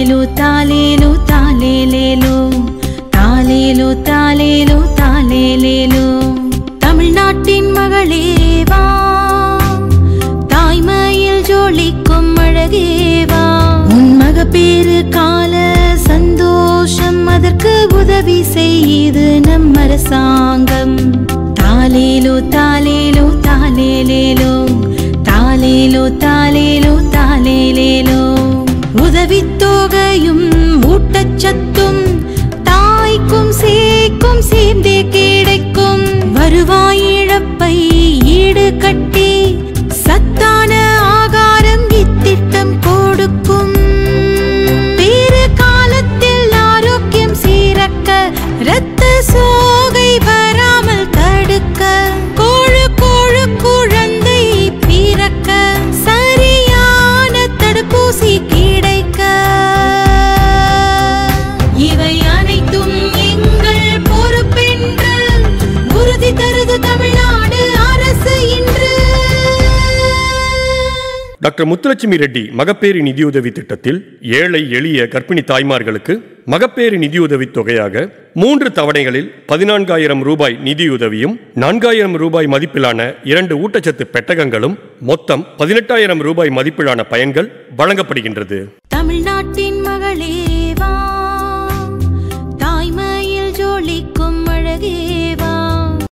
தாலேலோ தாலேலோ தாலேலேலோ தாலேலோ தாலேலோ தாலேலேலோ தமிழ்நாட்டின் மகளேவா தாய்மையில் ஜொலிக்கும் அழகேவா உன் மகப்பேறு கால சந்தோஷம் அதற்கு உதவி செய்து நம் அரசாங்கம் தாலேலோ தாலேலோ தாலேலேலோ தாலேலோ தாலேலோ தாலேலேலோ உதவித்தொகையும் ஊட்டச்சத்தும் தாய்க்கும் சேக்கும் சேர்ந்தே கிடைக்கும் வருவாய் இழப்பை ஈடு கட்டி சத்தான ஆகாரம் இத்திட்டம் கொடுக்கும் பேறு காலத்தில் ஆரோக்கியம் சீரக்க இரத்த சோகை வராமல் தடுக்க கோழு கோழு குழந்தை பிறக்க சரியான தடுப்பூசி கிடைக்க இவை அனைத்தும் எங்கள் பொறுப்பென்று உறுதி தருது தமிழ்நாடு அரசு இன்று. டாக்டர் முத்துலட்சுமி ரெட்டி மகப்பேறு நிதியுதவி திட்டத்தில் ஏழை எளிய கர்ப்பிணி தாய்மார்களுக்கு மகப்பேறு நிதியுதவி தொகையாக 3 தவணைகளில் 14,000 ரூபாய் நிதியுதவியும் 4,000 ரூபாய் மதிப்பிலான 2 ஊட்டச்சத்து பெட்டகங்களும் மொத்தம் 18,000 ரூபாய் மதிப்பிலான பயன்கள் வழங்கப்படுகின்றது. தமிழ்நாட்டின் மகளே